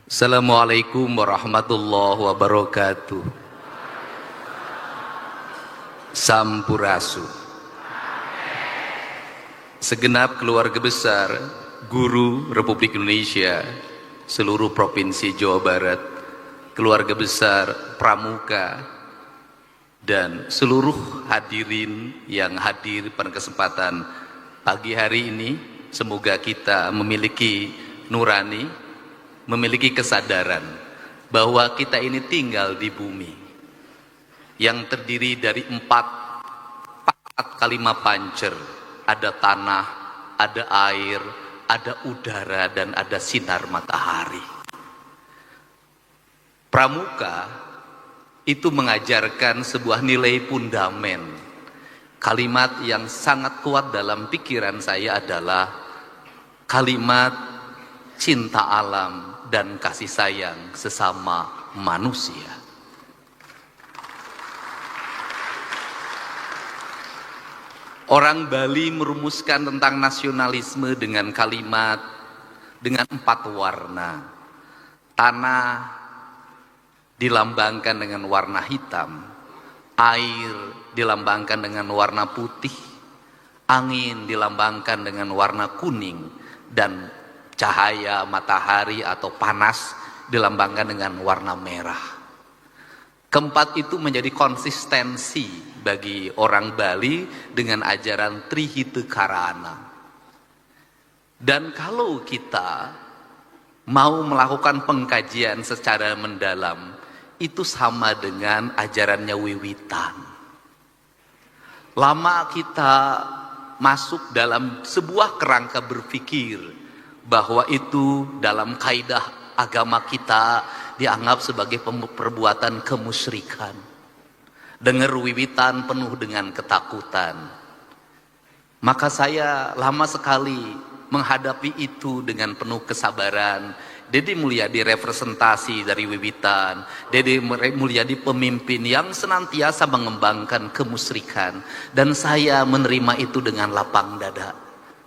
Assalamualaikum warahmatullahi wabarakatuh. Sampurasu. Segenap keluarga besar guru Republik Indonesia, seluruh provinsi Jawa Barat, keluarga besar Pramuka, dan seluruh hadirin yang hadir pada kesempatan pagi hari ini, semoga kita memiliki nurani, memiliki kesadaran bahwa kita ini tinggal di bumi yang terdiri dari empat kalimat pancer. Ada tanah, ada air, ada udara, dan ada sinar matahari. Pramuka itu mengajarkan sebuah nilai fundamen. Kalimat yang sangat kuat dalam pikiran saya adalah kalimat cinta alam dan kasih sayang sesama manusia. Orang Bali merumuskan tentang nasionalisme dengan kalimat dengan 4 warna. Tanah dilambangkan dengan warna hitam, air dilambangkan dengan warna putih, angin dilambangkan dengan warna kuning, dan cahaya matahari atau panas dilambangkan dengan warna merah. Keempat itu menjadi konsistensi bagi orang Bali dengan ajaran Trihita Karana. Dan kalau kita mau melakukan pengkajian secara mendalam, itu sama dengan ajarannya Wiwitan. Lama kita masuk dalam sebuah kerangka berpikir bahwa itu dalam kaidah agama kita dianggap sebagai perbuatan kemusyrikan. Dengar Wiwitan penuh dengan ketakutan. Maka saya lama sekali menghadapi itu dengan penuh kesabaran. Dede Mulyadi representasi dari Wiwitan. Dede Mulyadi pemimpin yang senantiasa mengembangkan kemusyrikan. Dan saya menerima itu dengan lapang dada.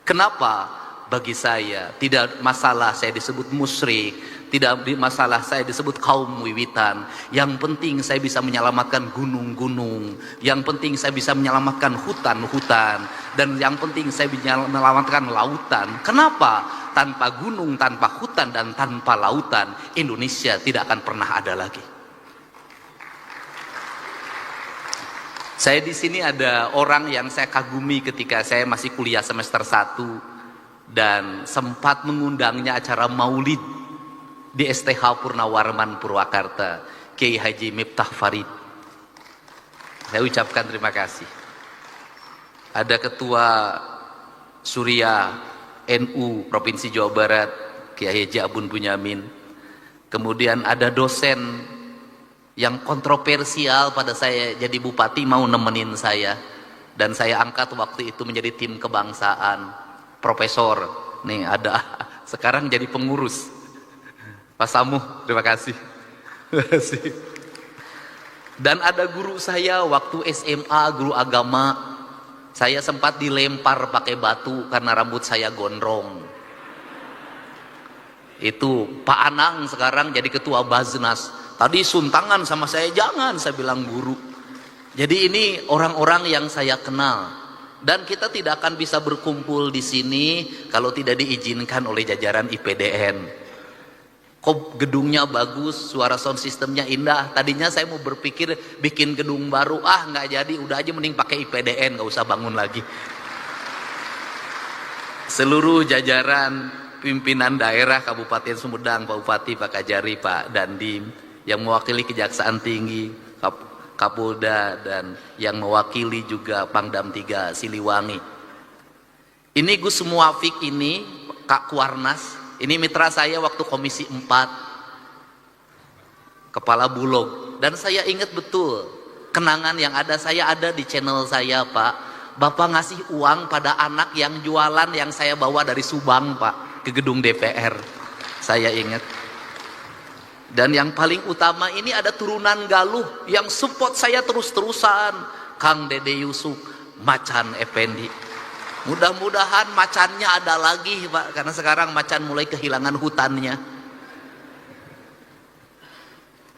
Kenapa? Bagi saya tidak masalah saya disebut musyrik, tidak masalah saya disebut kaum Wiwitan. Yang penting saya bisa menyelamatkan gunung-gunung, yang penting saya bisa menyelamatkan hutan-hutan, dan yang penting saya bisa menyelamatkan lautan. Kenapa? Tanpa gunung, tanpa hutan, dan tanpa lautan, Indonesia tidak akan pernah ada lagi. Saya di sini ada orang yang saya kagumi ketika saya masih kuliah semester 1 dan sempat mengundangnya acara maulid di STH Purnawarman Purwakarta, Kiai Haji Miftah Farid. Saya ucapkan terima kasih. Ada ketua Surya NU Provinsi Jawa Barat, Kiai Haji Abun Bunyamin. Kemudian ada dosen yang kontroversial pada saya jadi bupati, mau nemenin saya, dan saya angkat waktu itu menjadi tim kebangsaan. Profesor, nih ada sekarang jadi pengurus. Pak Samuh, terima kasih. Terima kasih. Dan ada guru saya waktu SMA, guru agama. Saya sempat dilempar pakai batu karena rambut saya gondrong. Itu Pak Anang sekarang jadi ketua Baznas. Tadi suntangan sama saya, jangan, saya bilang guru. Jadi ini orang-orang yang saya kenal. Dan kita tidak akan bisa berkumpul di sini kalau tidak diizinkan oleh jajaran IPDN. Kok gedungnya bagus, suara sound systemnya indah. Tadinya saya mau berpikir bikin gedung baru, nggak jadi, udah aja mending pakai IPDN, nggak usah bangun lagi. Seluruh jajaran pimpinan daerah Kabupaten Sumedang, Pak Bupati, Pak Kajari, Pak Dandim, yang mewakili Kejaksaan Tinggi, Kapolda, dan yang mewakili juga Pangdam 3 Siliwangi. Ini Gus Muafik, ini Kak Kuarnas, ini mitra saya waktu Komisi 4, Kepala Bulog. Dan saya ingat betul kenangan yang ada, saya ada di channel saya, Pak. Bapak ngasih uang pada anak yang jualan yang saya bawa dari Subang, Pak, ke gedung DPR. Saya ingat. Dan yang paling utama ini ada turunan Galuh yang support saya terus-terusan, Kang Dede Yusuf, Macan Effendi. Mudah-mudahan macannya ada lagi, Pak, karena sekarang macan mulai kehilangan hutannya.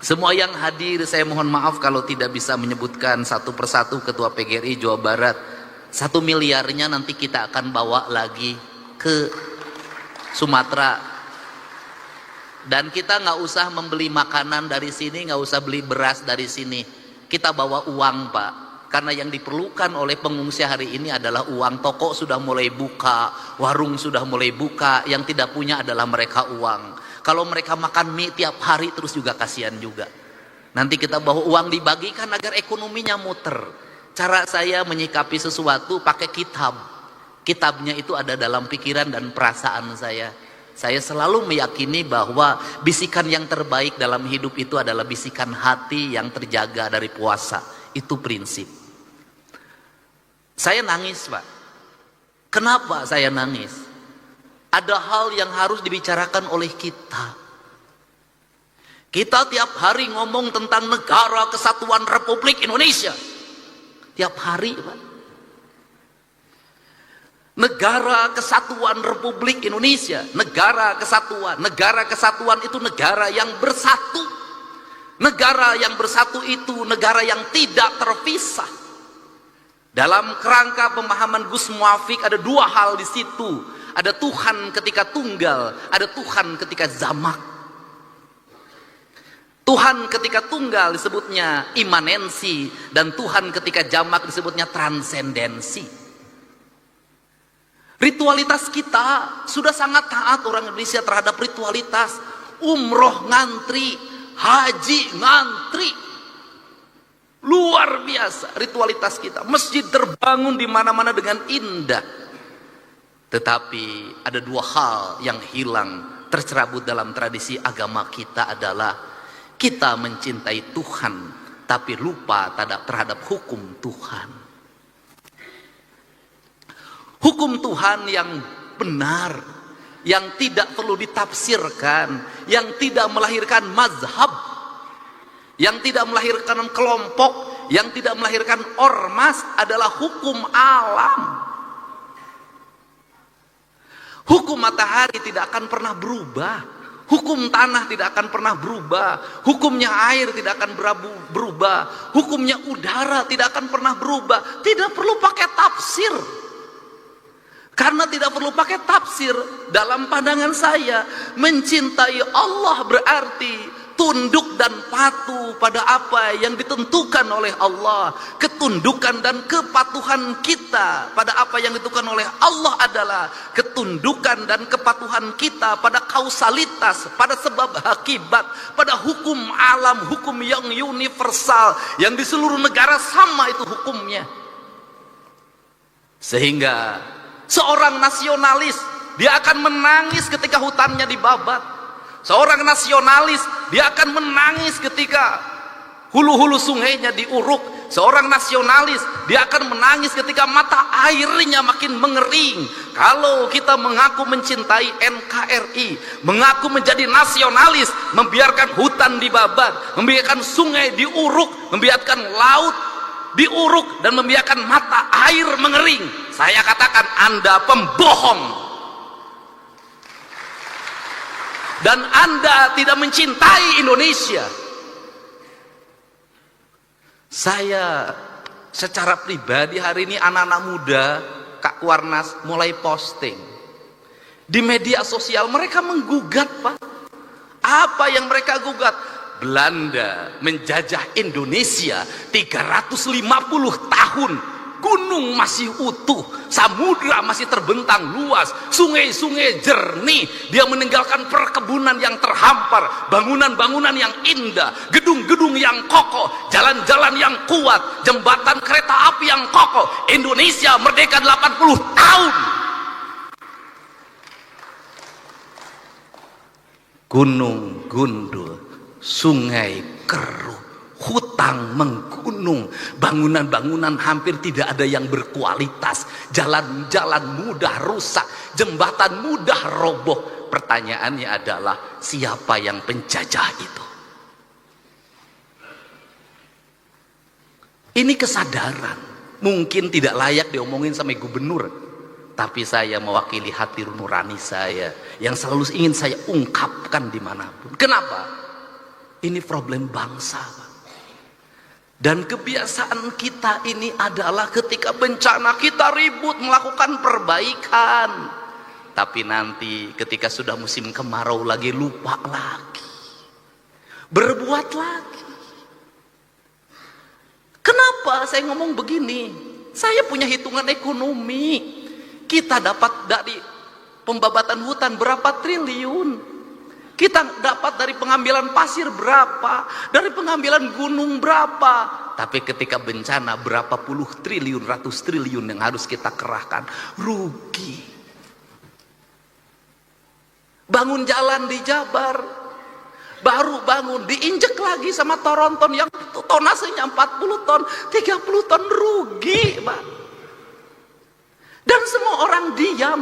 Semua yang hadir, saya mohon maaf kalau tidak bisa menyebutkan satu persatu Ketua PGRI Jawa Barat. 1 miliarnya nanti kita akan bawa lagi ke Sumatera. Dan kita nggak usah membeli makanan dari sini, nggak usah beli beras dari sini. Kita bawa uang, Pak. Karena yang diperlukan oleh pengungsi hari ini adalah uang. Toko sudah mulai buka, warung sudah mulai buka. Yang tidak punya adalah mereka uang. Kalau mereka makan mie tiap hari terus juga kasihan juga. Nanti kita bawa uang dibagikan agar ekonominya muter. Cara saya menyikapi sesuatu pakai kitab. Kitabnya itu ada dalam pikiran dan perasaan saya. Saya selalu meyakini bahwa bisikan yang terbaik dalam hidup itu adalah bisikan hati yang terjaga dari puasa. Itu prinsip. Saya nangis, Pak. Kenapa saya nangis? Ada hal yang harus dibicarakan oleh kita. Kita tiap hari ngomong tentang Negara Kesatuan Republik Indonesia. Tiap hari, Pak. Negara Kesatuan Republik Indonesia. Negara kesatuan. Negara kesatuan itu negara yang bersatu. Negara yang bersatu itu negara yang tidak terpisah. Dalam kerangka pemahaman Gus Muafik ada 2 hal di situ. Ada Tuhan ketika tunggal, ada Tuhan ketika jamak. Tuhan ketika tunggal disebutnya imanensi, dan Tuhan ketika jamak disebutnya transendensi. Ritualitas kita sudah sangat taat orang Indonesia terhadap ritualitas. Umroh ngantri, haji ngantri. Luar biasa ritualitas kita. Masjid terbangun di mana-mana dengan indah. Tetapi ada 2 hal yang hilang, tercerabut dalam tradisi agama kita adalah kita mencintai Tuhan tapi lupa terhadap hukum Tuhan. Hukum Tuhan yang benar, yang tidak perlu ditafsirkan, yang tidak melahirkan mazhab, yang tidak melahirkan kelompok, yang tidak melahirkan ormas adalah hukum alam. Hukum matahari tidak akan pernah berubah. Hukum tanah tidak akan pernah berubah. Hukumnya air tidak akan berubah. Hukumnya udara tidak akan pernah berubah. Tidak perlu pakai tafsir. Karena tidak perlu pakai tafsir, dalam pandangan saya, mencintai Allah berarti tunduk dan patuh pada apa yang ditentukan oleh Allah. Ketundukan dan kepatuhan kita pada apa yang ditentukan oleh Allah adalah ketundukan dan kepatuhan kita pada kausalitas, pada sebab akibat, pada hukum alam, hukum yang universal, yang di seluruh negara sama itu hukumnya. Sehingga seorang nasionalis, dia akan menangis ketika hutannya dibabat. Seorang nasionalis, dia akan menangis ketika hulu-hulu sungainya diuruk. Seorang nasionalis, dia akan menangis ketika mata airnya makin mengering. Kalau kita mengaku mencintai NKRI, mengaku menjadi nasionalis, membiarkan hutan dibabat, membiarkan sungai diuruk, membiarkan laut diuruk, dan membiarkan mata air mengering, saya katakan Anda pembohong. Dan Anda tidak mencintai Indonesia. Saya secara pribadi hari ini anak-anak muda, Kak Warnas mulai posting di media sosial, mereka menggugat, Pak. Apa yang mereka gugat? Belanda menjajah Indonesia 350 tahun. Gunung masih utuh, samudra masih terbentang luas, sungai-sungai jernih. Dia meninggalkan perkebunan yang terhampar, bangunan-bangunan yang indah, gedung-gedung yang kokoh, jalan-jalan yang kuat, jembatan kereta api yang kokoh. Indonesia merdeka 80 tahun. Gunung gundul, sungai keruh, hutang menggunung, bangunan-bangunan hampir tidak ada yang berkualitas, jalan-jalan mudah rusak, jembatan mudah roboh. Pertanyaannya adalah, siapa yang penjajah itu? Ini kesadaran, mungkin tidak layak diomongin sama gubernur, tapi saya mewakili hati nurani saya yang selalu ingin saya ungkapkan dimanapun. Kenapa? Ini problem bangsa, Pak. Dan kebiasaan kita ini adalah ketika bencana kita ribut melakukan perbaikan. Tapi nanti ketika sudah musim kemarau lagi, lupa lagi. Berbuat lagi. Kenapa saya ngomong begini? Saya punya hitungan ekonomi. Kita dapat dari pembabatan hutan berapa triliun. Kita dapat dari pengambilan pasir berapa, dari pengambilan gunung berapa. Tapi ketika bencana berapa puluh triliun, ratus triliun yang harus kita kerahkan. Rugi. Bangun jalan di Jabar, baru bangun diinjek lagi sama Toronton yang tonasenya 40 ton, 30 ton, rugi, Pak. Dan semua orang diam,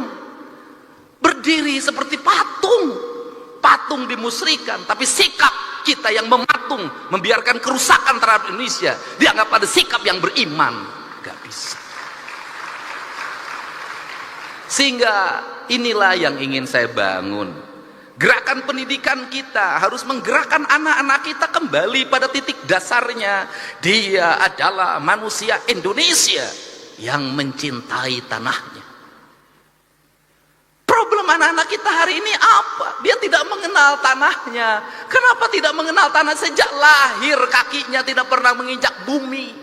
berdiri seperti patung. Patung dimusrikan, tapi sikap kita yang mematung, membiarkan kerusakan terhadap Indonesia dianggap ada sikap yang beriman. Gak bisa. Sehingga inilah yang ingin saya bangun. Gerakan pendidikan kita harus menggerakkan anak-anak kita kembali pada titik dasarnya. Dia adalah manusia Indonesia yang mencintai tanahnya. Problem anak-anak kita hari ini apa? Dia tidak mengenal tanahnya. Kenapa tidak mengenal tanah? Sejak lahir kakinya tidak pernah menginjak bumi.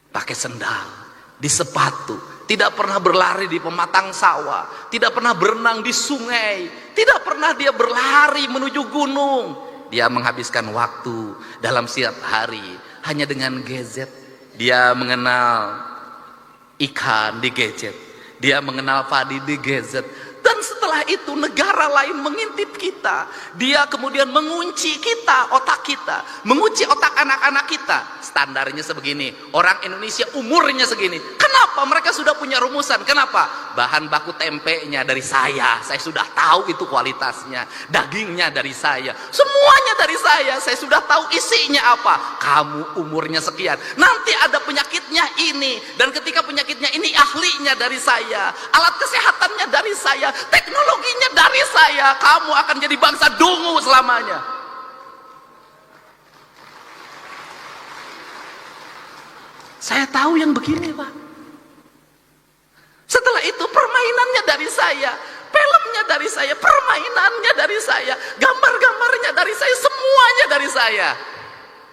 Pakai sendal, di sepatu, tidak pernah berlari di pematang sawah, tidak pernah berenang di sungai, tidak pernah dia berlari menuju gunung. Dia menghabiskan waktu dalam setiap hari hanya dengan gadget. Dia mengenal ikan di gadget. Dia mengenal padi di gadget. Dan setelah itu negara lain mengintip kita. Dia kemudian mengunci kita, otak kita, mengunci otak anak-anak kita. Standarnya sebegini, orang Indonesia umurnya segini. Kenapa? Mereka sudah punya rumusan. Kenapa? Bahan baku tempenya dari saya sudah tahu itu kualitasnya. Dagingnya dari saya, semuanya dari saya sudah tahu isinya apa. Kamu umurnya sekian, nanti ada penyakitnya ini, dan ketika penyakitnya ini ahlinya dari saya, alat kesehatannya dari saya, teknologinya dari saya. Kamu akan jadi bangsa dungu selamanya. Saya tahu yang begini, Pak. Setelah itu permainannya dari saya, filmnya dari saya, permainannya dari saya, gambar-gambarnya dari saya, semuanya dari saya.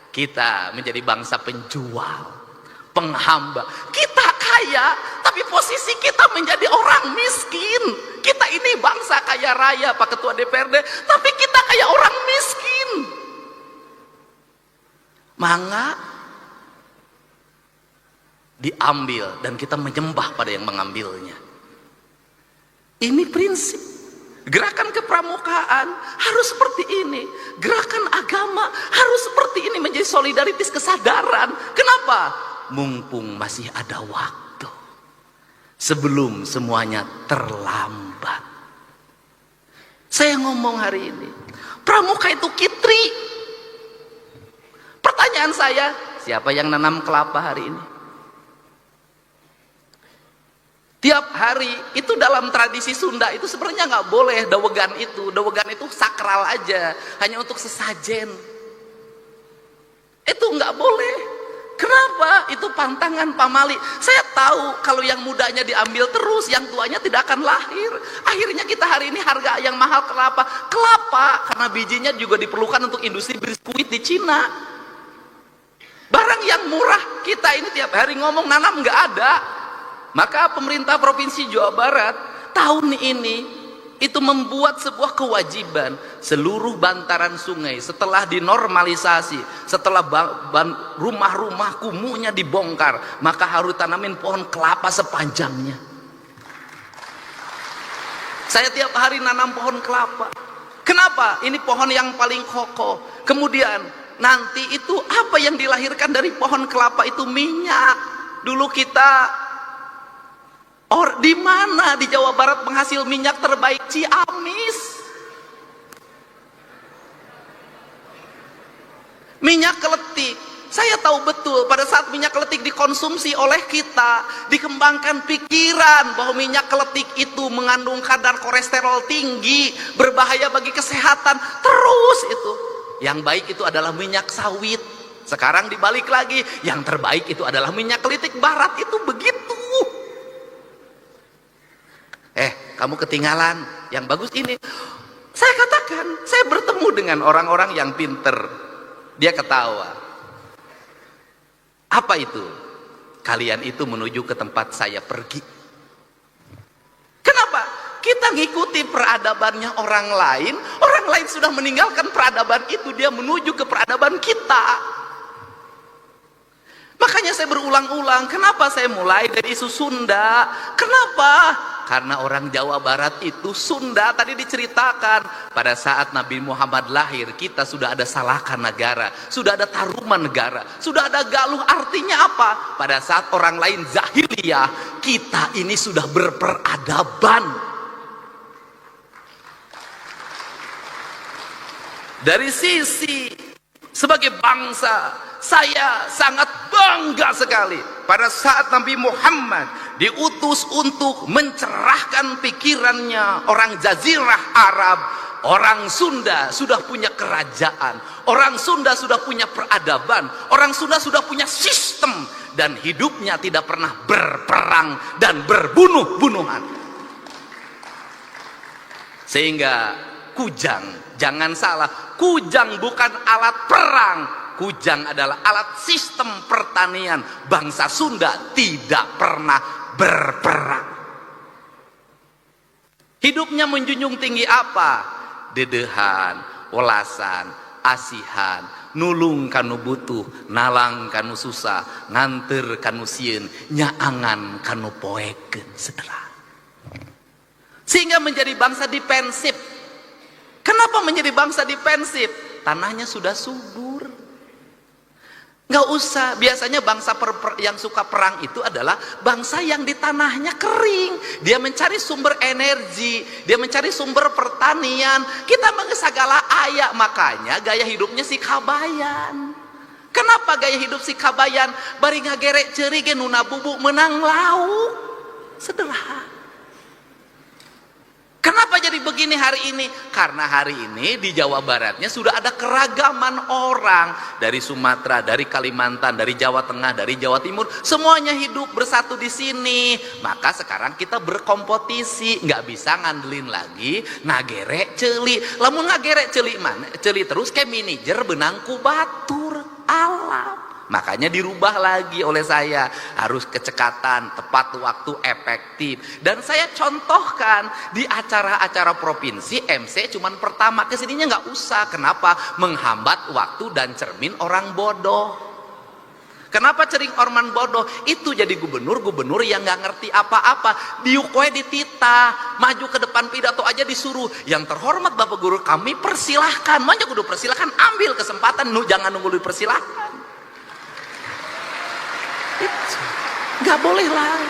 Kita menjadi bangsa penjual, penghamba. Kita kaya, tapi posisi kita menjadi orang miskin. Kita ini bangsa kaya raya, Pak Ketua DPRD, tapi kita kayak orang miskin. Mangga diambil dan kita menyembah pada yang mengambilnya. Ini prinsip. Gerakan kepramukaan harus seperti ini. Gerakan agama harus seperti ini, menjadi solidaritas kesadaran. Kenapa? Mumpung masih ada waktu, sebelum semuanya terlambat. Saya ngomong hari ini, pramuka itu kitri. Pertanyaan saya, siapa yang nanam kelapa hari ini? Tiap hari itu dalam tradisi Sunda itu sebenarnya nggak boleh dawegan itu. Dawegan itu sakral aja, hanya untuk sesajen. Itu nggak boleh. Kenapa? Itu pantangan pamali. Saya tahu kalau yang mudanya diambil terus, yang tuanya tidak akan lahir. Akhirnya kita hari ini harga yang mahal kelapa. Kelapa karena bijinya juga diperlukan untuk industri biskuit di Cina. Barang yang murah kita ini tiap hari ngomong nanam nggak ada. Maka pemerintah Provinsi Jawa Barat tahun ini itu membuat sebuah kewajiban, seluruh bantaran sungai setelah dinormalisasi, setelah rumah-rumah kumuhnya dibongkar, maka harus tanamin pohon kelapa sepanjangnya. Saya tiap hari nanam pohon kelapa. Kenapa? Ini pohon yang paling kokoh. Kemudian nanti itu apa yang dilahirkan dari pohon kelapa itu minyak. Dulu kita di mana di Jawa Barat penghasil minyak terbaik? Ciamis. Minyak keletik. Saya tahu betul pada saat minyak keletik dikonsumsi oleh kita, dikembangkan pikiran bahwa minyak keletik itu mengandung kadar kolesterol tinggi, berbahaya bagi kesehatan. Terus itu, yang baik itu adalah minyak sawit. Sekarang dibalik lagi, yang terbaik itu adalah minyak kelitik barat. Itu begitu. Kamu ketinggalan. Yang bagus ini. Saya katakan, saya bertemu dengan orang-orang yang pinter. Dia ketawa. Apa itu? Kalian itu menuju ke tempat saya pergi. Kenapa? Kita ngikuti peradabannya orang lain. Orang lain sudah meninggalkan peradaban itu, dia menuju ke peradaban kita. Makanya saya berulang-ulang, kenapa saya mulai dari isu Sunda? Kenapa? Karena orang Jawa Barat itu Sunda, tadi diceritakan pada saat Nabi Muhammad lahir, kita sudah ada Salaka Negara, sudah ada Taruman Negara, sudah ada Galuh. Artinya apa? Pada saat orang lain jahiliyah, kita ini sudah berperadaban. Dari sisi sebagai bangsa, saya sangat bangga sekali pada saat Nabi Muhammad diutus untuk mencerahkan pikirannya orang Jazirah Arab. Orang Sunda sudah punya kerajaan, orang Sunda sudah punya peradaban, orang Sunda sudah punya sistem, dan hidupnya tidak pernah berperang dan berbunuh-bunuhan. Sehingga kujang, jangan salah, kujang bukan alat perang, kujang adalah alat sistem pertanian. Bangsa Sunda tidak pernah berperang. Hidupnya menjunjung tinggi apa? Dedehan, welasan, asihan, nulung kanu butuh, nalang kanu susah, nganter kanu sieun, nyaangan kanu poeken, saudara. Sehingga menjadi bangsa dipensif. Kenapa menjadi bangsa dipensif? Tanahnya sudah subur. Nggak usah, biasanya bangsa yang suka perang itu adalah bangsa yang di tanahnya kering. Dia mencari sumber energi, dia mencari sumber pertanian. Kita mengesagala ayak, makanya gaya hidupnya si Kabayan. Kenapa gaya hidup si Kabayan? Bari ngagerek ceuri ge nuna bubuk menang lauk. Sederhana. Kenapa jadi begini hari ini? Karena hari ini di Jawa Baratnya sudah ada keragaman orang. Dari Sumatera, dari Kalimantan, dari Jawa Tengah, dari Jawa Timur. Semuanya hidup bersatu di sini. Maka sekarang kita berkompetisi. Nggak bisa ngandelin lagi ngagerek celi. Lamun ngagerek celi mana? Celi terus kayak manajer benang kubatur alam. Makanya dirubah lagi oleh saya, harus kecekatan, tepat waktu, efektif. Dan saya contohkan di acara-acara provinsi, MC cuman pertama, kesininya nggak usah. Kenapa? Menghambat waktu dan cermin orang bodoh. Kenapa cering orman bodoh? Itu jadi gubernur yang nggak ngerti apa-apa. Diukoe dititah, maju ke depan pidato aja disuruh. Yang terhormat Bapak Guru kami persilahkan, manja kudu persilahkan, ambil kesempatan, jangan nunggu dipersilahkan. Nggak boleh lah.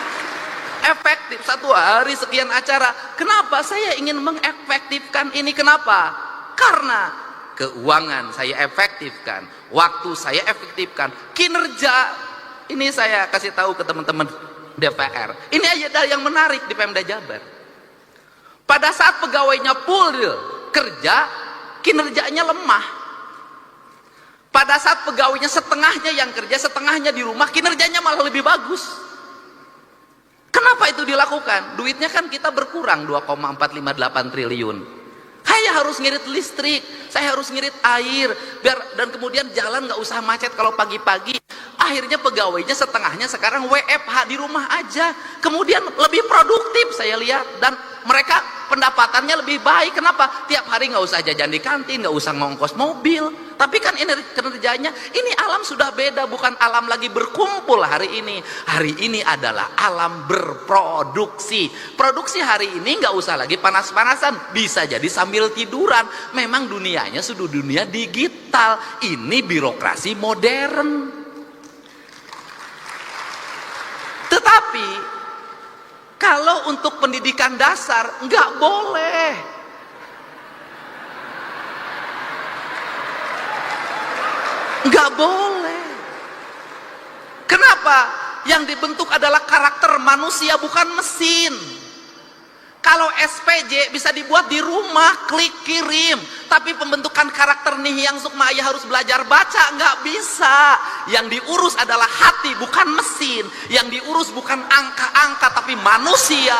Efektif satu hari sekian acara. Kenapa saya ingin mengefektifkan ini? Kenapa? Karena keuangan saya efektifkan, waktu saya efektifkan, kinerja ini saya kasih tahu ke teman-teman DPR. Ini aja yang menarik di Pemda Jabar. Pada saat pegawainya full kerja, kinerjanya lemah. Pada saat pegawainya setengahnya yang kerja, setengahnya di rumah, kinerjanya malah lebih bagus. Kenapa itu dilakukan? Duitnya kan kita berkurang 2,458 triliun. Saya harus ngirit listrik, saya harus ngirit air, dan kemudian jalan nggak usah macet kalau pagi-pagi. Akhirnya pegawainya setengahnya sekarang WFH di rumah aja. Kemudian lebih produktif saya lihat, dan mereka pendapatannya lebih baik. Kenapa? Tiap hari nggak usah jajan di kantin, nggak usah ngongkos mobil. Tapi kan kinerjanya, ini alam sudah beda, bukan alam lagi berkumpul hari ini. Hari ini adalah alam berproduksi. Produksi hari ini nggak usah lagi panas-panasan, bisa jadi sambil tiduran. Memang dunianya sudah dunia digital. Ini birokrasi modern. Tetapi kalau untuk pendidikan dasar nggak boleh. Nggak boleh. Kenapa? Yang dibentuk adalah karakter manusia, bukan mesin. Kalau SPJ bisa dibuat di rumah, klik kirim. Tapi pembentukan karakter nih yang Sukma Ayah harus belajar baca, nggak bisa. Yang diurus adalah hati, bukan mesin. Yang diurus bukan angka-angka, tapi manusia.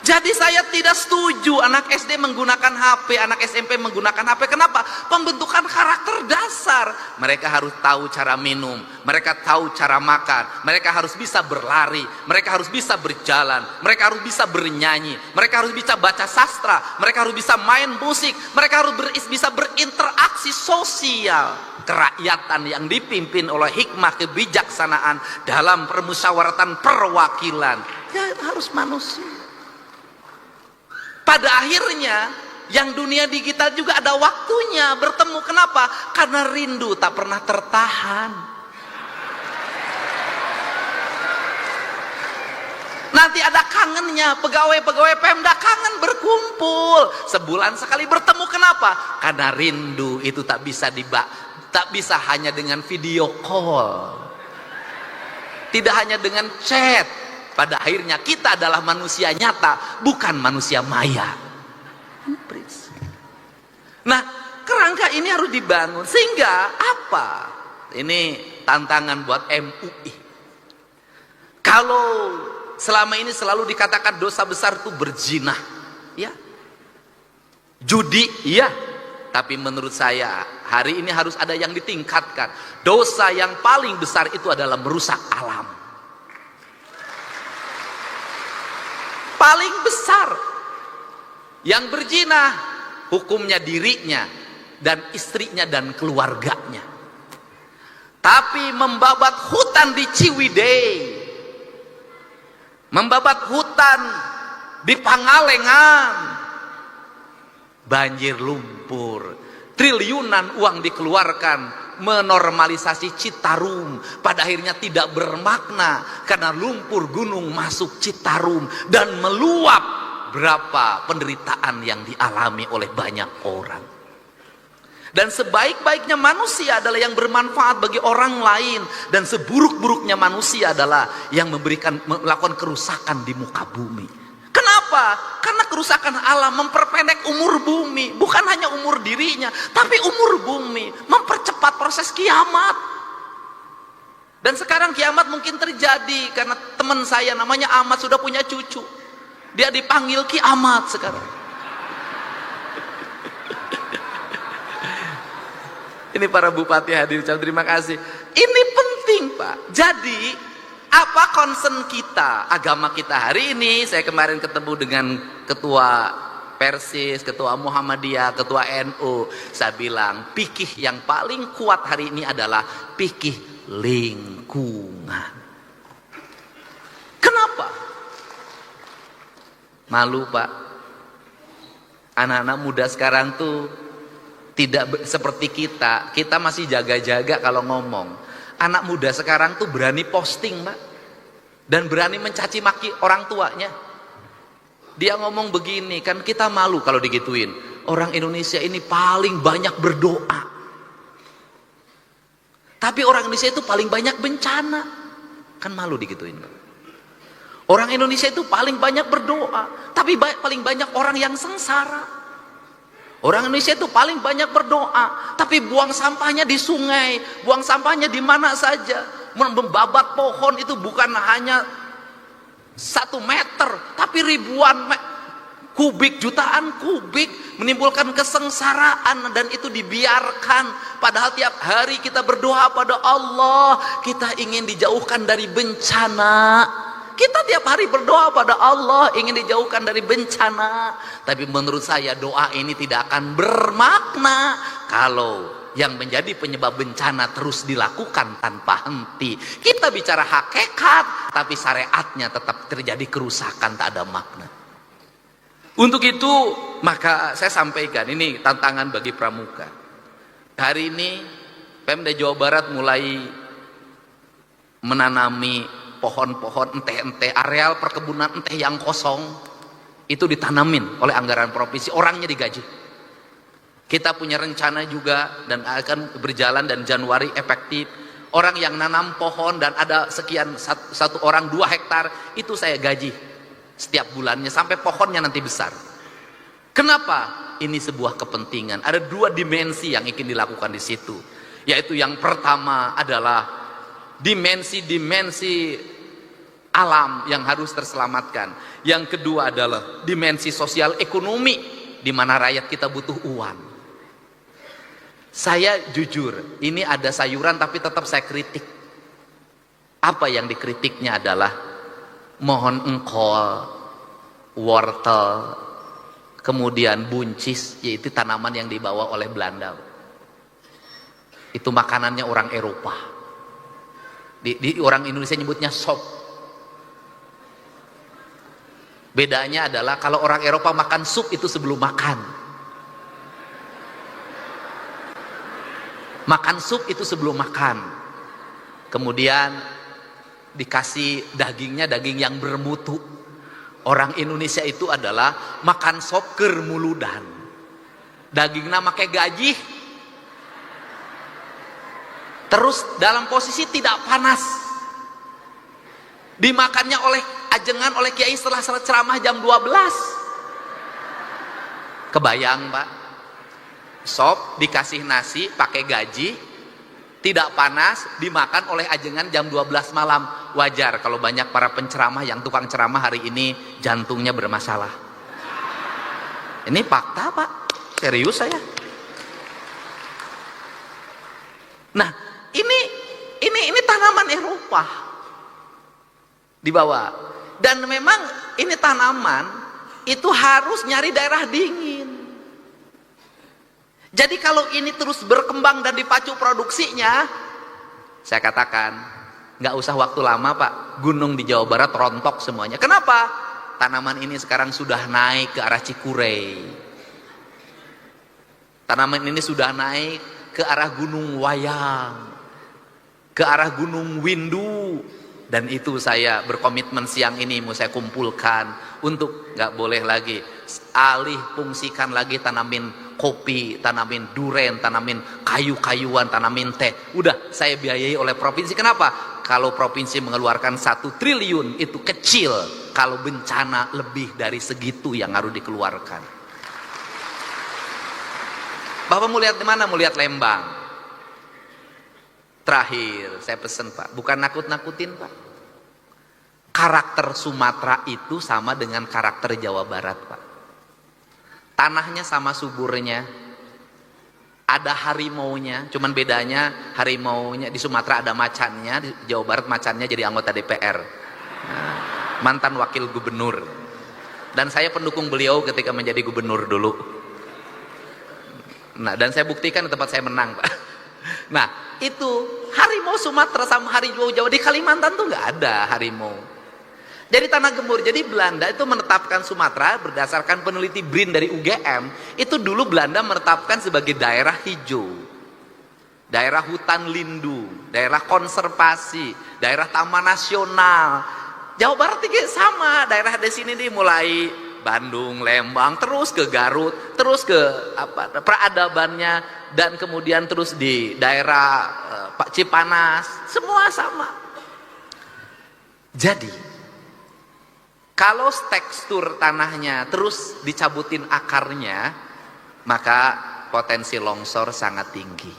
Jadi saya tidak setuju anak SD menggunakan HP, anak SMP menggunakan HP. Kenapa? Pembentukan karakter dasar. Mereka harus tahu cara minum, mereka tahu cara makan, mereka harus bisa berlari, mereka harus bisa berjalan, mereka harus bisa bernyanyi, mereka harus bisa baca sastra, mereka harus bisa main musik, mereka harus bisa berinteraksi sosial. Kerakyatan yang dipimpin oleh hikmah kebijaksanaan dalam permusyawaratan perwakilan, ya harus manusia. Pada akhirnya yang dunia digital juga ada waktunya bertemu. Kenapa? Karena rindu tak pernah tertahan. Nanti ada kangennya, pegawai-pegawai Pemda kangen berkumpul sebulan sekali bertemu. Kenapa? Karena rindu itu tak bisa hanya dengan video call, tidak hanya dengan chat. Pada akhirnya kita adalah manusia nyata, bukan manusia maya. Nah, kerangka ini harus dibangun. Sehingga apa? Ini tantangan buat MUI. Kalau selama ini selalu dikatakan dosa besar itu berzina, ya, judi, ya. Tapi menurut saya hari ini harus ada yang ditingkatkan. Dosa yang paling besar itu adalah merusak alam. Paling besar. Yang berzina hukumnya dirinya dan istrinya dan keluarganya. Tapi membabat hutan di Ciwidey, membabat hutan di Pangalengan, banjir lumpur, triliunan uang dikeluarkan menormalisasi Citarum, pada akhirnya tidak bermakna karena lumpur gunung masuk Citarum dan meluap. Berapa penderitaan yang dialami oleh banyak orang. Dan sebaik-baiknya manusia adalah yang bermanfaat bagi orang lain, dan seburuk-buruknya manusia adalah yang melakukan kerusakan di muka bumi. Kenapa? Karena kerusakan alam memperpendek umur bumi, bukan hanya umur dirinya, tapi umur bumi, mempercepat proses kiamat. Dan sekarang kiamat mungkin terjadi karena teman saya namanya Ahmad sudah punya cucu. Dia dipanggil kiamat sekarang. Ini para bupati hadir, terima kasih. Ini penting, Pak. Jadi apa concern kita, agama kita hari ini? Saya kemarin ketemu dengan ketua Persis, ketua Muhammadiyah, ketua NU. Saya bilang fikih yang paling kuat hari ini adalah fikih lingkungan. Kenapa? Malu, Pak. Anak-anak muda sekarang tuh tidak seperti kita. Kita masih jaga-jaga kalau ngomong. Anak muda sekarang tuh berani posting, Pak. Dan berani mencaci maki orang tuanya. Dia ngomong begini, kan kita malu kalau digituin. Orang Indonesia ini paling banyak berdoa. Tapi orang Indonesia itu paling banyak bencana. Kan malu digituin, Pak. Orang Indonesia itu paling banyak berdoa, tapi paling banyak orang yang sengsara. Orang Indonesia itu paling banyak berdoa, tapi buang sampahnya di sungai, buang sampahnya di mana saja. Membabat pohon itu bukan hanya 1 meter, tapi ribuan kubik, jutaan kubik, menimbulkan kesengsaraan, dan itu dibiarkan. Padahal tiap hari kita berdoa pada Allah, kita ingin dijauhkan dari bencana. Kita tiap hari berdoa pada Allah ingin dijauhkan dari bencana. Tapi menurut saya doa ini tidak akan bermakna kalau yang menjadi penyebab bencana terus dilakukan tanpa henti. Kita bicara hakikat, tapi syariatnya tetap terjadi kerusakan, tak ada makna. Untuk itu maka saya sampaikan, ini tantangan bagi pramuka. Hari ini Pemda Jawa Barat mulai menanami pohon-pohon enteh-enteh, areal perkebunan enteh yang kosong itu ditanamin oleh anggaran provinsi, orangnya digaji. Kita punya rencana juga dan akan berjalan, dan Januari efektif. Orang yang nanam pohon dan ada sekian, satu orang 2 hektar, itu saya gaji setiap bulannya sampai pohonnya nanti besar. Kenapa? Ini sebuah kepentingan. Ada 2 dimensi yang ingin dilakukan di situ. Yaitu yang pertama adalah dimensi alam yang harus terselamatkan. Yang kedua adalah dimensi sosial ekonomi, di mana rakyat kita butuh uang. Saya jujur, ini ada sayuran tapi tetap saya kritik. Apa yang dikritiknya adalah mohon engkol, wortel, kemudian buncis, yaitu tanaman yang dibawa oleh Belanda. Itu makanannya orang Eropa. Di orang Indonesia nyebutnya sop. Bedanya adalah kalau orang Eropa makan sup itu sebelum makan. Makan sup itu sebelum makan. Kemudian dikasih dagingnya daging yang bermutu. Orang Indonesia itu adalah makan sop keur muludan. Dagingnya make gaji. Terus dalam posisi tidak panas. Dimakannya oleh ajengan oleh kiai setelah ceramah jam 12. Kebayang, Pak? Sop dikasih nasi pakai gaji, tidak panas, dimakan oleh ajengan jam 12 malam. Wajar kalau banyak para penceramah yang tukang ceramah hari ini jantungnya bermasalah. Ini fakta, Pak. Serius saya. Nah, ini tanaman Eropa dibawa. Dan memang ini tanaman itu harus nyari daerah dingin. Jadi kalau ini terus berkembang dan dipacu produksinya, saya katakan nggak usah waktu lama, Pak, gunung di Jawa Barat rontok semuanya. Kenapa? Tanaman ini sekarang sudah naik ke arah Cikurey. Tanaman ini sudah naik ke arah Gunung Wayang, ke arah Gunung Windu. Dan itu saya berkomitmen siang ini mau saya kumpulkan untuk nggak boleh lagi alih fungsikan lagi tanamin kopi, tanamin duren, tanamin kayu-kayuan, tanamin teh. Udah saya biayai oleh provinsi. Kenapa? Kalau provinsi mengeluarkan 1 triliun itu kecil, kalau bencana lebih dari segitu yang harus dikeluarkan. Bapak mau lihat di mana? Mau lihat Lembang. Terakhir saya pesan, Pak, bukan nakut-nakutin, Pak. Karakter Sumatera itu sama dengan karakter Jawa Barat, Pak. Tanahnya sama suburnya, ada harimaunya, cuman bedanya harimaunya di Sumatera ada macannya, di Jawa Barat macannya jadi anggota DPR. Nah, mantan wakil gubernur. Dan saya pendukung beliau ketika menjadi gubernur dulu. Nah, dan saya buktikan di tempat saya menang, Pak. Nah, itu harimau Sumatera sama harimau Jawa di Kalimantan tuh nggak ada harimau. Jadi tanah gembur. Jadi Belanda itu menetapkan Sumatera berdasarkan peneliti BRIN dari UGM. Itu dulu Belanda menetapkan sebagai daerah hijau, daerah hutan lindung, daerah konservasi, daerah taman nasional. Jawa Barat juga sama, daerah di sini nih mulai Bandung, Lembang, terus ke Garut, terus ke peradabannya, dan kemudian terus di daerah Cipanas, semua sama. Jadi kalau tekstur tanahnya terus dicabutin akarnya, maka potensi longsor sangat tinggi.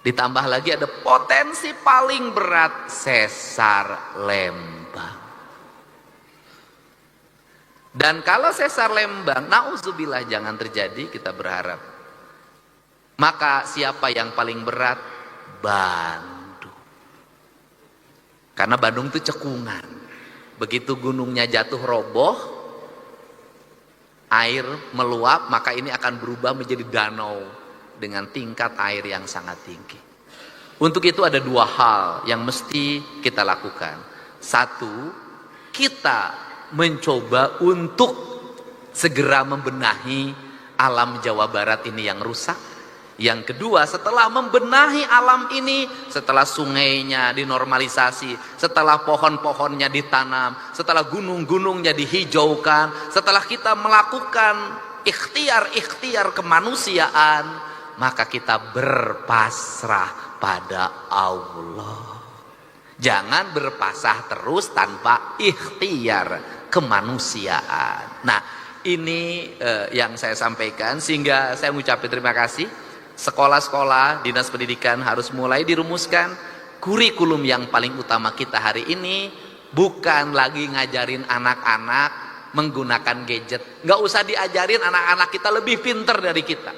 Ditambah lagi ada potensi paling berat, sesar Lembang. Dan kalau sesar Lembang, nauzubillah jangan terjadi, kita berharap. Maka siapa yang paling berat? Bandung. Karena Bandung itu cekungan. Begitu gunungnya jatuh roboh, air meluap, maka ini akan berubah menjadi danau dengan tingkat air yang sangat tinggi. Untuk itu ada 2 hal yang mesti kita lakukan. 1, kita mencoba untuk segera membenahi alam Jawa Barat ini yang rusak. Yang kedua, setelah membenahi alam ini, setelah sungainya dinormalisasi, setelah pohon-pohonnya ditanam, setelah gunung-gunungnya dihijaukan, setelah kita melakukan ikhtiar kemanusiaan, maka kita berpasrah pada Allah. Jangan berpasrah terus tanpa ikhtiar kemanusiaan. Nah, ini yang saya sampaikan, sehingga saya mengucapkan terima kasih. Sekolah-sekolah, dinas pendidikan harus mulai dirumuskan kurikulum yang paling utama kita hari ini bukan lagi ngajarin anak-anak menggunakan gadget. Nggak usah diajarin anak-anak kita lebih pinter dari kita.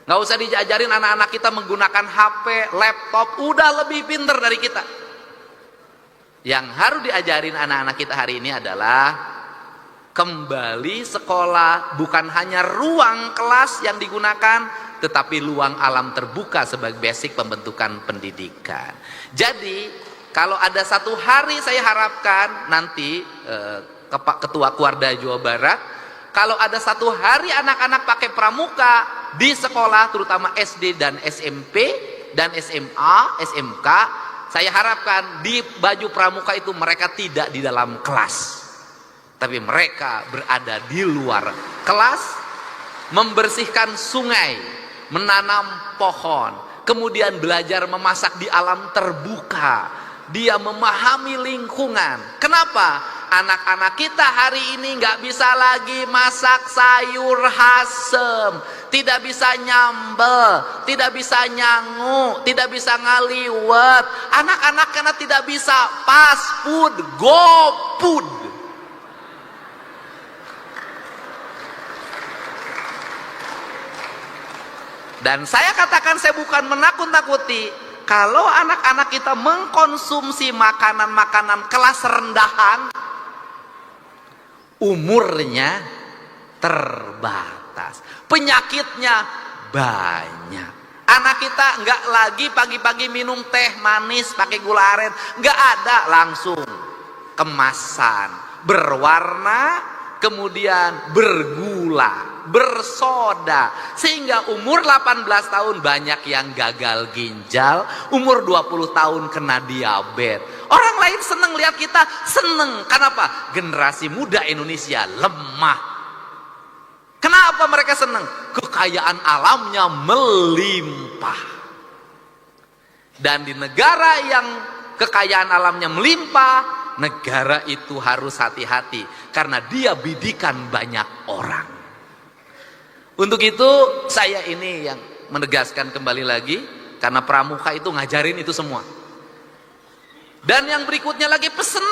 Nggak usah diajarin anak-anak kita menggunakan HP, laptop, udah lebih pinter dari kita. Yang harus diajarin anak-anak kita hari ini adalah kembali sekolah bukan hanya ruang kelas yang digunakan, tetapi luang alam terbuka sebagai basic pembentukan pendidikan. Jadi kalau ada satu hari saya harapkan nanti Ketua Kuarda Jawa Barat, kalau ada satu hari anak-anak pakai pramuka di sekolah, terutama SD dan SMP dan SMA, SMK, saya harapkan di baju pramuka itu mereka tidak di dalam kelas, tapi mereka berada di luar kelas, membersihkan sungai, menanam pohon, kemudian belajar memasak di alam terbuka. Dia memahami lingkungan. Kenapa? Anak-anak kita hari ini nggak bisa lagi masak sayur asem, tidak bisa nyambel, tidak bisa nyangu, tidak bisa ngaliwet. Anak-anak karena tidak bisa fast food, go food. Dan saya katakan, saya bukan menakut-nakuti. Kalau anak-anak kita mengkonsumsi makanan-makanan kelas rendahan, umurnya terbatas, penyakitnya banyak. Anak kita nggak lagi pagi-pagi minum teh manis pakai gula aren, nggak ada, langsung kemasan berwarna, kemudian bergula, bersoda, sehingga umur 18 tahun banyak yang gagal ginjal, umur 20 tahun kena diabetes. Orang lain seneng lihat kita, seneng. Kenapa? Generasi muda Indonesia lemah. Kenapa mereka seneng? Kekayaan alamnya melimpah. Dan di negara yang kekayaan alamnya melimpah, negara itu harus hati-hati karena dia bidikan banyak orang. Untuk itu saya ini yang menegaskan kembali lagi, karena pramuka itu ngajarin itu semua. Dan yang berikutnya lagi pesen,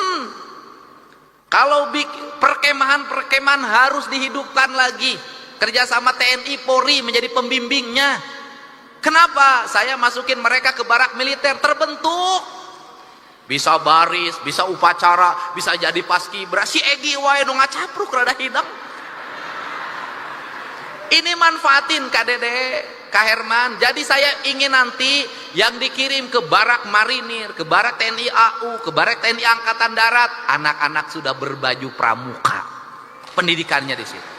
kalau perkemahan-perkemahan harus dihidupkan lagi, kerjasama TNI Polri menjadi pembimbingnya. Kenapa? Saya masukin mereka ke barak militer, terbentuk, bisa baris, bisa upacara, bisa jadi paskibra. Si Egi wae nu ngacapruk rada hidang. Ini manfaatin KDD, Kak Herman. Jadi saya ingin nanti yang dikirim ke barak marinir, ke barak TNI AU, ke barak TNI Angkatan Darat, anak-anak sudah berbaju pramuka. Pendidikannya di situ.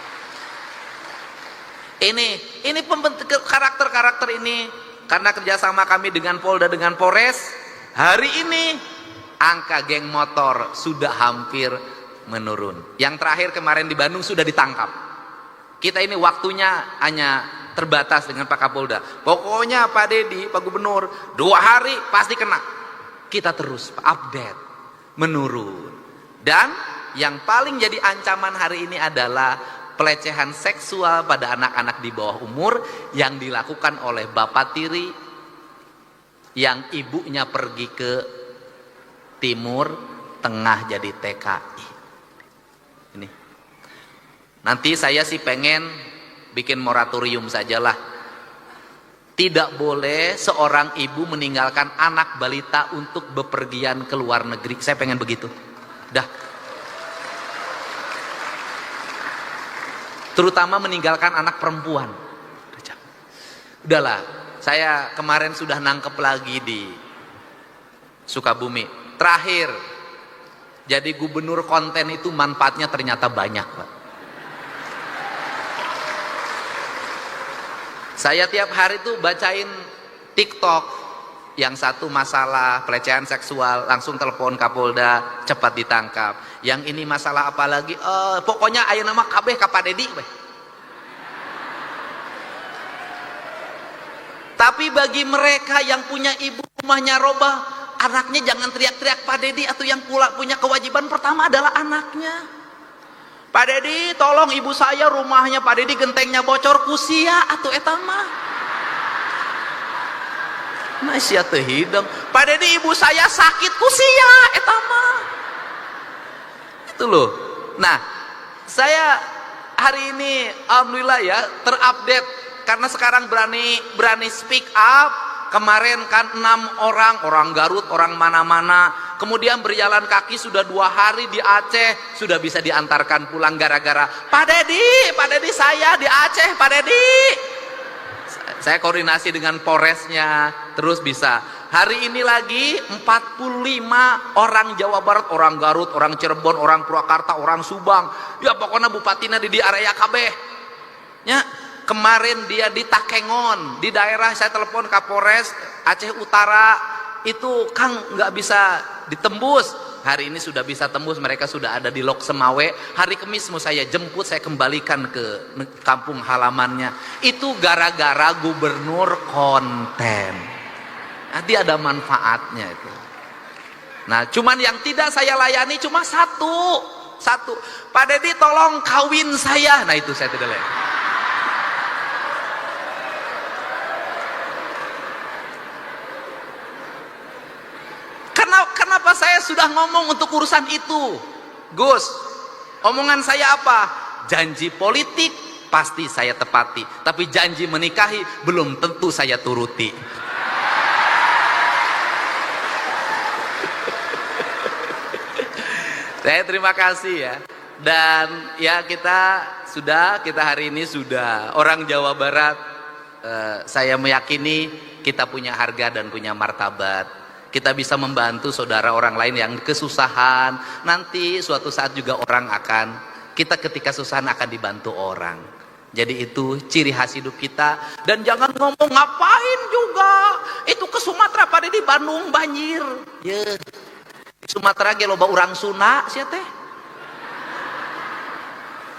Ini pembentuk karakter-karakter ini, karena kerjasama kami dengan Polda, dengan Polres, hari ini angka geng motor sudah hampir menurun. Yang terakhir kemarin di Bandung sudah ditangkap. Kita ini waktunya hanya terbatas dengan Pak Kapolda. Pokoknya Pak Dedi, Pak Gubernur, 2 hari pasti kena. Kita terus update, menurun. Dan yang paling jadi ancaman hari ini adalah pelecehan seksual pada anak-anak di bawah umur yang dilakukan oleh bapak tiri yang ibunya pergi ke timur tengah jadi TKI. Ini. Nanti saya sih pengen bikin moratorium sajalah. Tidak boleh seorang ibu meninggalkan anak balita untuk bepergian ke luar negeri. Saya pengen begitu. Dah. Terutama meninggalkan anak perempuan. Udahlah, saya kemarin sudah nangkep lagi di Sukabumi. Terakhir, jadi gubernur konten itu manfaatnya ternyata banyak, Pak. Saya tiap hari tuh bacain TikTok, yang satu masalah pelecehan seksual, langsung telepon Kapolda, cepat ditangkap. Yang ini masalah apa lagi? Pokoknya aya nama kabeh ka Pak Dedi, Tapi bagi mereka yang punya ibu rumahnya robah, anaknya jangan teriak-teriak Pak Dedi, atau yang punya kewajiban pertama adalah anaknya. Pak Dedi, tolong ibu saya rumahnya Pak Dedi gentengnya bocor, kusia atau etama. Masih teu hidung. Pak Dedi, ibu saya sakit, kusia etama. Itu loh. Nah, saya hari ini alhamdulillah ya terupdate, karena sekarang berani speak up. Kemarin kan 6 orang Garut, orang mana-mana, kemudian berjalan kaki sudah 2 hari di Aceh, sudah bisa diantarkan pulang gara-gara Pak Dedi saya di Aceh, Pak Dedi. Saya koordinasi dengan Polresnya, terus bisa. Hari ini lagi 45 orang Jawa Barat, orang Garut, orang Cirebon, orang Purwakarta, orang Subang, ya pokoknya bupatina di area kabeh ya. Kemarin dia di Takengon, di daerah, saya telepon Kapolres Aceh Utara, itu Kang nggak bisa ditembus. Hari ini sudah bisa tembus, mereka sudah ada di Lok Semawe. Hari Kamis mau saya jemput, saya kembalikan ke kampung halamannya. Itu gara-gara gubernur konten. Nanti ada manfaatnya itu. Nah, cuman yang tidak saya layani cuma satu. Pak Dedi tolong kawin saya. Nah, itu saya tidak layani. Kenapa saya sudah ngomong untuk urusan itu? Gus, omongan saya apa? Janji politik pasti saya tepati, tapi janji menikahi belum tentu saya turuti. Saya terima kasih ya. Dan ya kita hari ini sudah orang Jawa Barat, saya meyakini kita punya harga dan punya martabat. Kita bisa membantu saudara orang lain yang kesusahan. Nanti suatu saat juga kita ketika kesusahan akan dibantu orang. Jadi itu ciri khas hidup kita. Dan jangan ngomong ngapain juga. Itu ke Sumatera pada di Bandung banjir. Ya. Sumatera ge loba urang Sunda sia teh.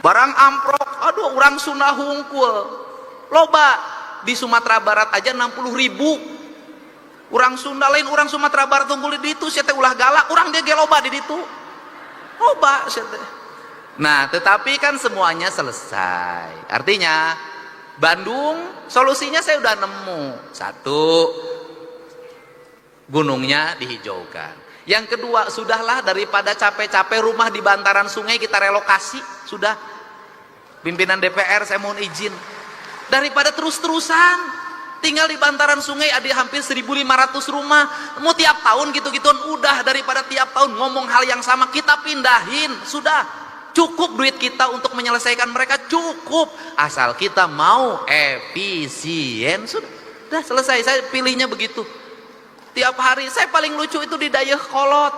Barang amprok, aduh urang Sunda hungkul. Loba di Sumatera Barat aja 60.000. Urang Sunda lain, urang Sumatera Barat tunggul di ditu, sia teh ulah galak, urang dia ge loba di ditu. Loba sia teh. Nah, tetapi kan semuanya selesai. Artinya Bandung solusinya saya udah nemu. 1, gunungnya dihijaukan. Yang kedua, sudahlah daripada capek-capek rumah di bantaran sungai kita relokasi, sudah. Pimpinan DPR saya mohon izin. Daripada terus-terusan tinggal di bantaran sungai ada hampir 1.500 rumah, mau tiap tahun gitu-gituan, udah daripada tiap tahun ngomong hal yang sama, kita pindahin, sudah. Cukup duit kita untuk menyelesaikan mereka, cukup, asal kita mau efisien, sudah selesai. Saya pilihnya begitu. Tiap hari saya paling lucu itu di Dayakolot.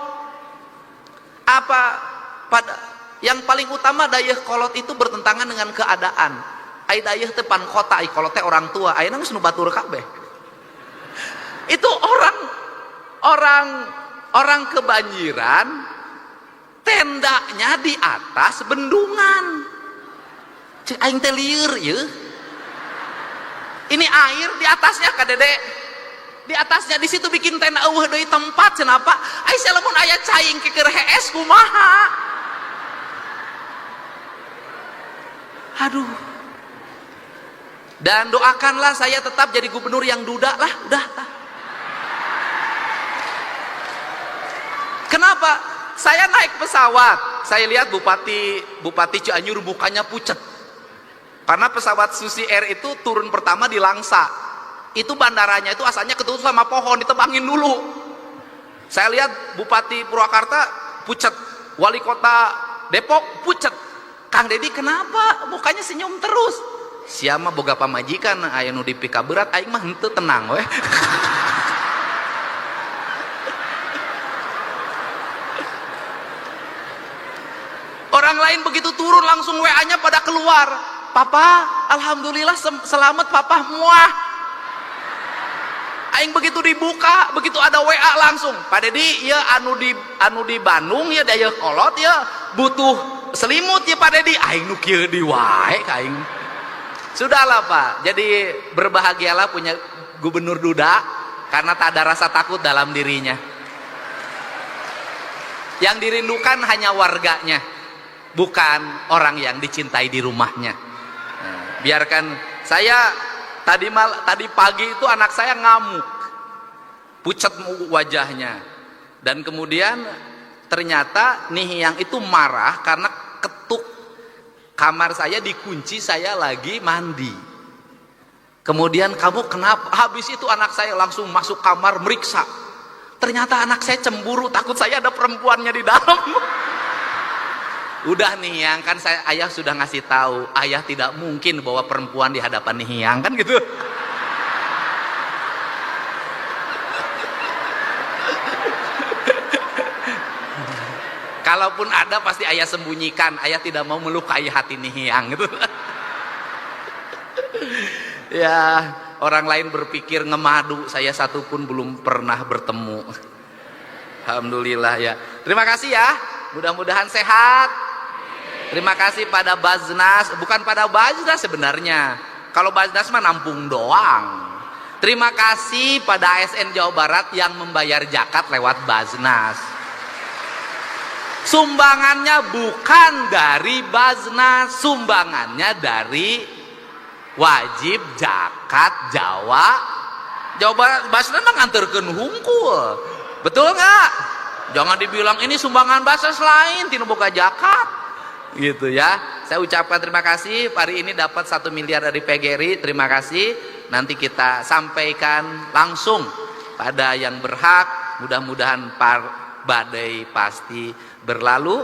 Yang paling utama Dayakolot itu bertentangan dengan keadaan. Ai dayeuh teh pan kota, ai kolot teh orang tua, ayeuna geus nu batur kabeh. Itu orang kebanjiran, tendanya di atas bendungan. Cek aing teh lieur yeuh. Ini air di atasnya ka Dede. Di atasnya di situ bikin tenda eueuh deui tempat cenapa? Ai sia lamun aya caing keker hees kumaha? Aduh. Dan doakanlah saya tetap jadi gubernur yang duda lah, udah. Kenapa? Saya naik pesawat, saya lihat Bupati Cianjur mukanya pucat. Karena pesawat Susi Air itu turun pertama di Langsa. Itu bandaranya itu asalnya ketutup sama pohon, ditebangin dulu. Saya lihat Bupati Purwakarta pucat, Wali Kota Depok pucat. Kang Dedi kenapa? Mukanya senyum terus. Siapa boga pamajikan aya nu dipika berat, aing mah henteu tenang weh. Orang lain begitu turun langsung WA-nya pada keluar. Papa, alhamdulillah selamat papa, muah. Aing begitu dibuka, begitu ada WA langsung. Pak Dedi, ya anu di Bandung ya Dayakolot ya butuh selimut ya Pak Dedi. Aing nu kieu di wae ka aing. Sudahlah Pak, jadi berbahagialah punya gubernur duda karena tak ada rasa takut dalam dirinya. Yang dirindukan hanya warganya, bukan orang yang dicintai di rumahnya. Biarkan saya tadi pagi itu anak saya ngamuk, pucat wajahnya, dan kemudian ternyata Nihiang itu marah karena ketuk kamar saya dikunci, saya lagi mandi. Kemudian, kamu kenapa? Habis itu anak saya langsung masuk kamar meriksa. Ternyata anak saya cemburu, takut saya ada perempuannya di dalam. Udah Nihiang, kan ayah sudah ngasih tahu, ayah tidak mungkin bawa perempuan di hadapan Nihiang, kan gitu. Kalaupun ada pasti ayah sembunyikan, ayah tidak mau melukai hati Nihiang gitu. Ya, orang lain berpikir ngemadu, saya satu pun belum pernah bertemu. Alhamdulillah ya. Terima kasih ya, mudah-mudahan sehat. Terima kasih pada Baznas, bukan pada Baznas sebenarnya. Kalau Baznas mah nampung doang. Terima kasih pada ASN Jawa Barat yang membayar zakat lewat Baznas. Sumbangannya bukan dari Baznas, sumbangannya dari wajib zakat Jawa Barat. Baznas mah nganterkeun hungkul, betul nggak? Jangan dibilang ini sumbangan Baznas lain, tinu boga zakat, gitu ya. Saya ucapkan terima kasih. Hari ini dapat 1 miliar dari PGRI, terima kasih. Nanti kita sampaikan langsung pada yang berhak. Mudah-mudahan badai pasti berlalu.